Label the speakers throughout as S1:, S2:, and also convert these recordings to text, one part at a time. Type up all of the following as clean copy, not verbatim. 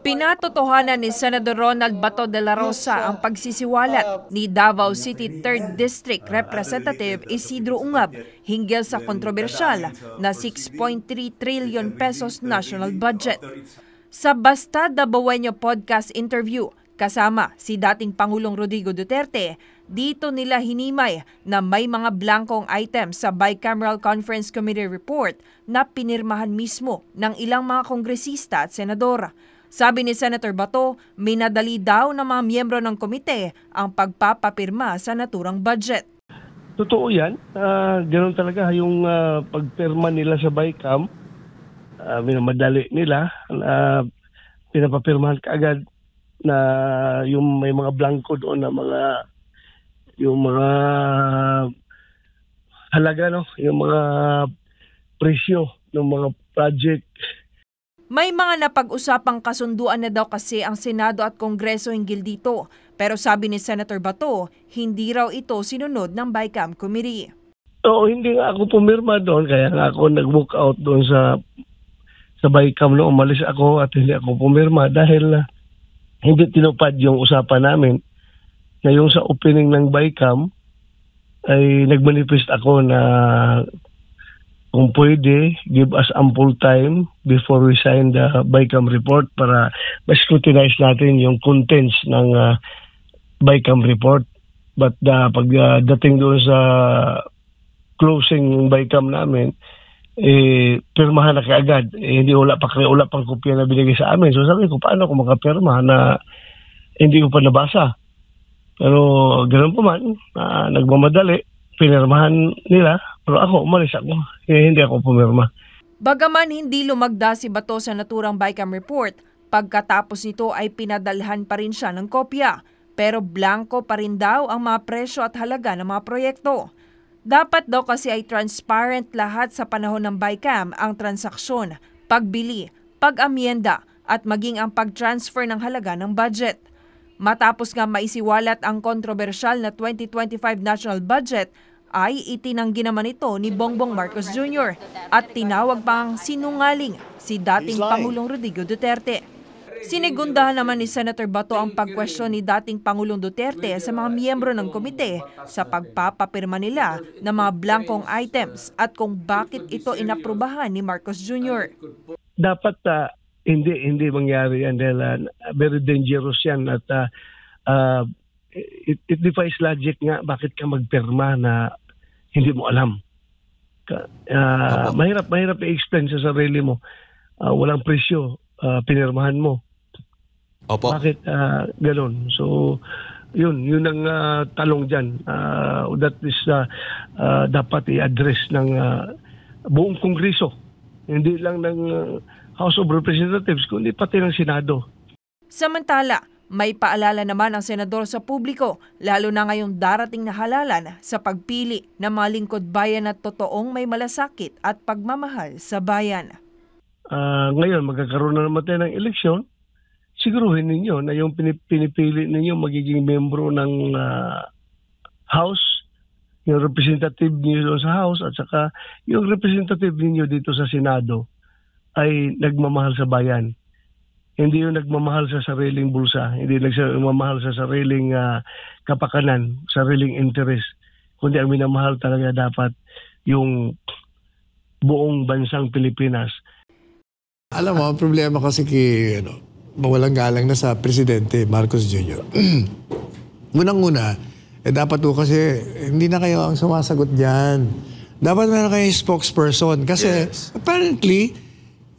S1: Pinatotohanan ni Senador Ronald Bato de la Rosa ang pagsisiwalat ni Davao City 3rd District Representative Isidro Ungab hinggil sa kontrobersyal na 6.3 trillion pesos national budget. Sa Basta Dabawenyo podcast interview, kasama si dating Pangulong Rodrigo Duterte, dito nila hinimay na may mga blankong items sa Bicameral Conference Committee report na pinirmahan mismo ng ilang mga kongresista at senador. Sabi ni Senator Bato, minadali daw ng mga miyembro ng komite ang pagpapapirma sa naturang budget.
S2: Totoo yan. Ganoon talaga yung pagpirma nila sa BICAM. Minamadali nila. Pinapapirmahan kaagad na yung may mga blanco doon na yung mga halaga, no? Yung mga presyo ng mga project.
S1: May mga napag-usapang kasunduan na daw kasi ang Senado at Kongreso hinggil dito. Pero sabi ni Senator Bato, hindi raw ito sinunod ng BICAM Committee.
S2: Oo, hindi nga ako pumirma doon. Kaya nga ako nag-book out doon sa BICAM no. Umalis ako at hindi ako pumirma dahil hindi tinupad yung usapan namin. Ngayong sa opening ng BICAM ay nagmanifest ako na kung pwede, give us ample time before we sign the BICAM report para ma-scrutinize natin yung contents ng BICAM report. But pagdating doon sa closing ng BICAM namin, pirmahan na kaagad. Hindi wala pang kopya na binigay sa amin. So sabi ko, paano ako makapirma na hindi ko pa nabasa? Pero ganoon pa man, nagmamadali, pinirmahan nila. Pero ako, umalis ako. Hindi ako pumirma.
S1: Bagaman hindi lumagda si Bato sa naturang BICAM report, pagkatapos nito ay pinadalhan pa rin siya ng kopya. Pero blanco pa rin daw ang mga presyo at halaga ng mga proyekto. Dapat daw kasi ay transparent lahat sa panahon ng BICAM ang transaksyon, pagbili, pag-amyenda at maging ang pag-transfer ng halaga ng budget. Matapos nga maisiwalat ang kontrobersyal na 2025 national budget, ay itinanggi naman ito ni Bongbong Marcos Jr. at tinawag pang sinungaling si dating Pangulong Rodrigo Duterte. Sinigundahan naman ni Senator Bato ang pagkwestiyon ni dating Pangulong Duterte sa mga miyembro ng komite sa pagpapapirma nila ng mga blankong items at kung bakit ito inaprubahan ni Marcos Jr.
S2: Dapat hindi mangyari yan dahil very dangerous yan at it defies logic nga bakit ka magpirma na hindi mo alam. Mahirap i-explain sa sarili mo. Walang presyo, pinirmahan mo.
S3: Opo.
S2: Bakit gano'n? So, yun ang talong dyan. That is dapat i-address ng buong Kongreso. Hindi lang ng House of Representatives, kundi pati ng Senado.
S1: Samantala, may paalala naman ang senador sa publiko, lalo na ngayong darating na halalan sa pagpili ng mga lingkod bayan na totoong may malasakit at pagmamahal sa bayan.
S2: Ngayon, magkakaroon na naman tayo ng eleksyon. Siguruhin ninyo na yung pinipili ninyo magiging membro ng House, yung representative niyo sa House at saka yung representative niyo dito sa Senado ay nagmamahal sa bayan. Hindi yung nagmamahal sa sariling bulsa, hindi nagmamahal sa sariling kapakanan, sariling interest, kundi ang minamahal talaga dapat yung buong bansang Pilipinas.
S4: Alam mo, ang problema kasi mawalang galang na sa Presidente Marcos Jr. Unang-una, dapat po kasi hindi na kayo ang sumasagot dyan. Dapat meron kayong spokesperson kasi apparently,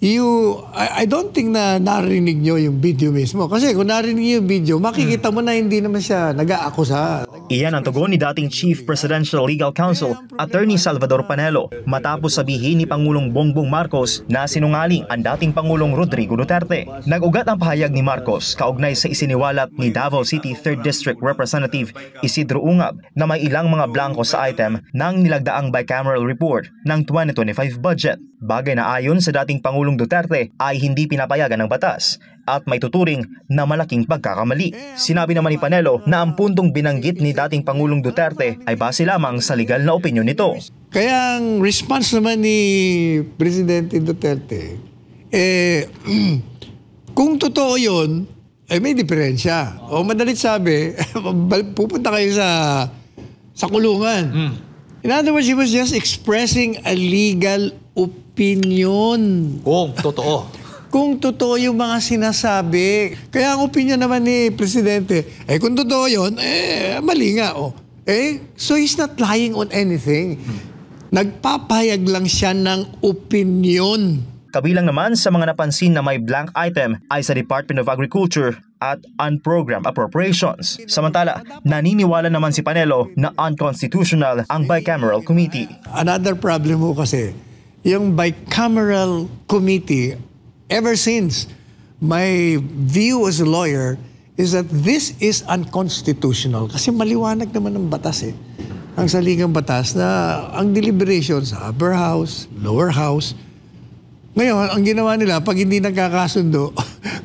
S4: I don't think na narinig nyo yung video mismo. Kasi kung narinig nyo yung video, makikita mo na hindi naman siya nag-aakusa.
S5: Iyan ang tugon ni dating Chief Presidential Legal Counsel, Attorney Salvador Panelo, matapos sabihin ni Pangulong Bongbong Marcos na sinungaling ang dating Pangulong Rodrigo Duterte. Nag-ugat ang pahayag ni Marcos kaugnay sa isiniwalat ni Davao City 3rd District Representative Isidro Ungab na may ilang mga blanko sa item ng nilagdaang bicameral report ng 2025 budget. Bagay na ayon sa dating Pangulong Duterte ay hindi pinapayagan ng batas at may tuturing na malaking pagkakamali. Sinabi naman ni Panelo na ang puntong binanggit ni dating Pangulong Duterte ay base lamang sa legal na opinyon nito.
S4: Kaya ang response naman ni Presidente Duterte, Kung totoo yun, may diferensya. O madalit sabi, pupunta kayo sa kulungan. In other words, he was just expressing a legal opinion.
S3: Kung totoo.
S4: Kung totoo yung mga sinasabi. Kaya ang opinion naman ni Presidente, kung totoo yun, mali nga. So he's not lying on anything. Nagpapahayag lang siya ng opinion.
S5: Kabilang naman sa mga napansin na may blank item ay sa Department of Agriculture at unprogrammed appropriations. Samantala, naniniwala naman si Panelo na unconstitutional ang bicameral committee.
S4: Another problem mo kasi, yung bicameral committee, ever since my view as a lawyer is that this is unconstitutional. Kasi maliwanag naman ng batas ang saligang batas na ang deliberation sa upper house, lower house. Ngayon, ang ginawa nila, pag hindi nagkakasundo,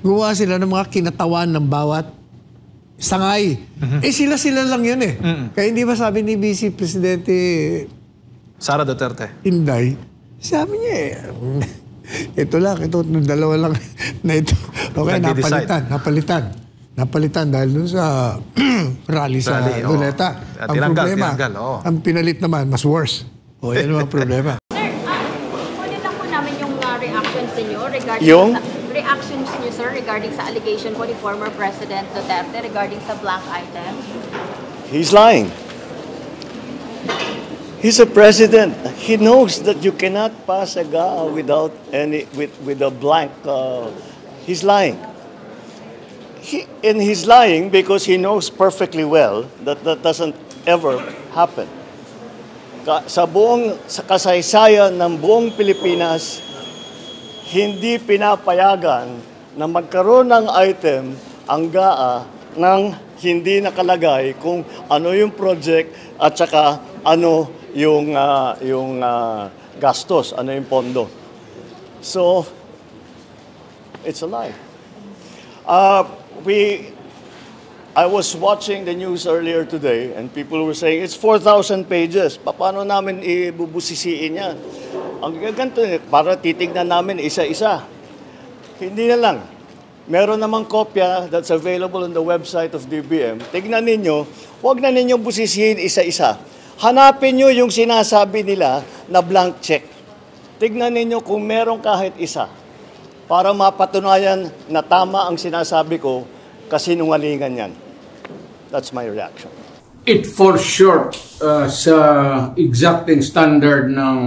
S4: gumawa sila ng mga kinatawan ng bawat sangay. Sila-sila lang yun Kaya hindi ba sabi ni Vice Presidente
S3: Sara Duterte.
S4: Inday, sabi niya ito dalawa lang na ito. Okay, napalitan dahil dun sa rally sa Luneta. Ang problema, ang pinalit naman, mas worse. Yan ang problema.
S6: Reactions niyo, sir, regarding sa allegation po ni former President Duterte regarding sa blank item?
S7: He's lying. He's a president. He knows that you cannot pass a GAA without with a blank. He's lying. He's lying because he knows perfectly well that that doesn't ever happen. Sa kasaysayan ng buong Pilipinas, hindi pinapayagan na magkaroon ng item ang GAA nang hindi nakalagay kung ano yung project at saka ano yung gastos, ano yung pondo. So, it's a lie. I was watching the news earlier today and people were saying, it's 4,000 pages. Paano namin ibubusisiin yan? Ang ganito, para titignan namin isa-isa. Hindi na lang. Meron namang kopya that's available on the website of DBM. Tignan ninyo, huwag na ninyo busisihin isa-isa. Hanapin nyo yung sinasabi nila na blank check. Tignan ninyo kung meron kahit isa para mapatunayan na tama ang sinasabi ko, kasinungalingan yan. That's my reaction.
S8: It falls short sa exacting standard ng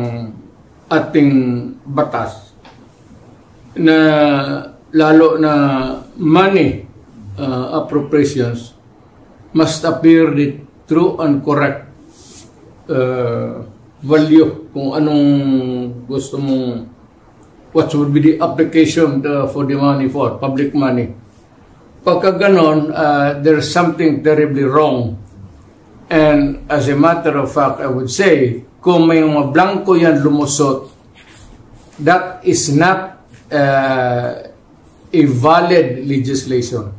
S8: ating batas na lalo na money appropriations must appear the true and correct value kung anong gusto mong what would be the application for the money for public money. Pagka ganon, there's something terribly wrong. And as a matter of fact, I would say, kung may mga blanco yan lumusot, that is not a valid legislation.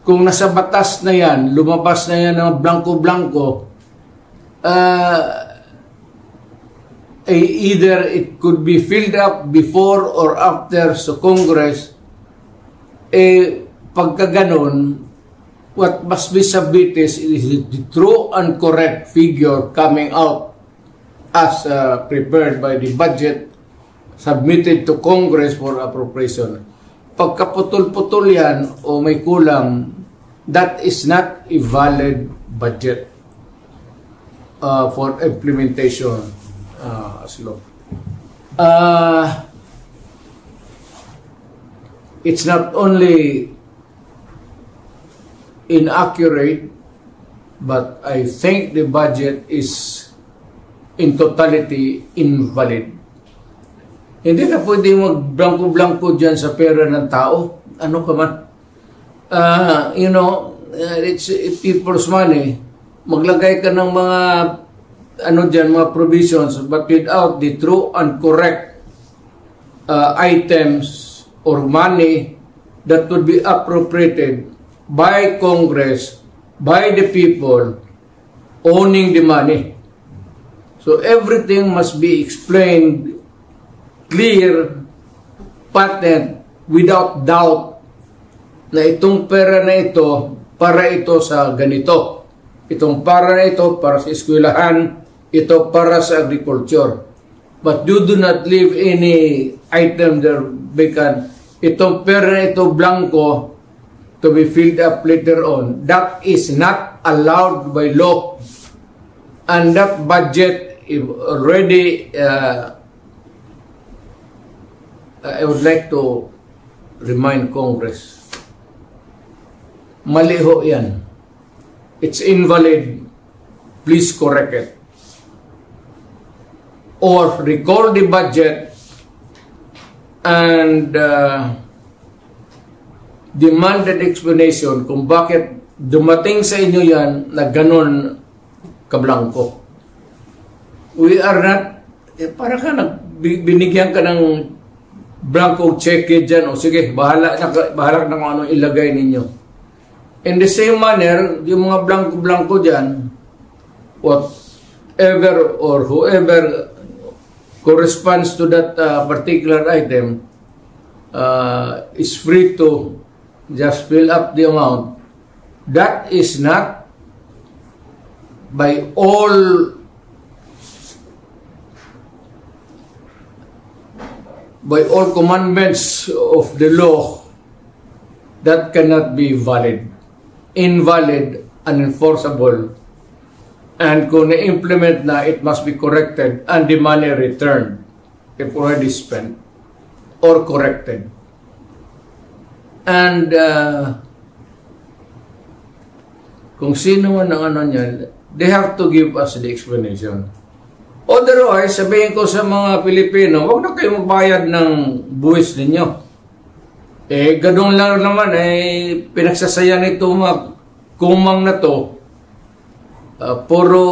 S8: Kung nasa batas na yan, lumabas na yan ng blanco-blanco, either it could be filled up before or after sa Congress, pagka ganon, what must be submitted is the true and correct figure coming out as prepared by the budget submitted to Congress for appropriation. Pagka putol-putol yan o may kulang, that is not a valid budget for implementation as law. It's not only inaccurate, but I think the budget is in totality invalid. Hindi na pwede mag-blanco-blanco dyan sa pera ng tao. Ano ka man? It's people's money. Maglagay ka ng mga mga provisions, but without the true and correct items or money that would be appropriated by Congress, by the people owning the money. So everything must be explained clear patent without doubt na itong pera na ito para ito sa ganito. Itong para na ito para sa eskwelahan, ito para sa agriculture. But you do not leave any item there vacant. Itong pera na ito blanco to be filled up later on. That is not allowed by law. And that budget is already, I would like to remind Congress, mali ho yan. It's invalid. Please correct it. Or recall the budget and demand an explanation kung bakit dumating sa inyo yan na ganun kablangko. We are not, para ka binigyan ka ng blanco cheque dyan, o sige, bahala na kung anong ilagay ninyo. In the same manner, yung mga blanco-blanco dyan, whatever or whoever corresponds to that particular item is free to just fill up the amount. That is not by all commandments of the law, that cannot be valid, invalid, unenforceable, and kung na-implement na, it must be corrected and the money returned if already spent or corrected. And kung sino man ang ano niyan, they have to give us the explanation. Otherwise, sabihin ko sa mga Pilipino, huwag na kayo magbayad ng buwis ninyo. Ganun lang naman, pinagsasaya nito mga kumang na to, puro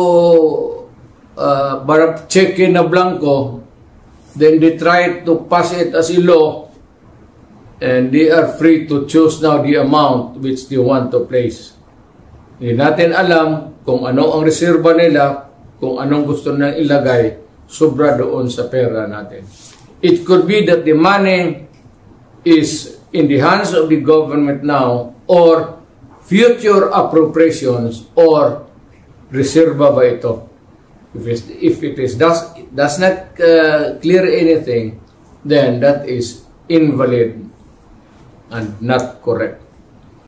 S8: check-in na blanco, then they try to pass it as a law, and they are free to choose now the amount which they want to place. Hindi natin alam kung ano ang reserba nila, kung anong gusto na ilagay, sobra doon sa pera natin. It could be that the money is in the hands of the government now, or future appropriations, or reserva ba ito? If it does not clear anything, then that is invalid and not correct.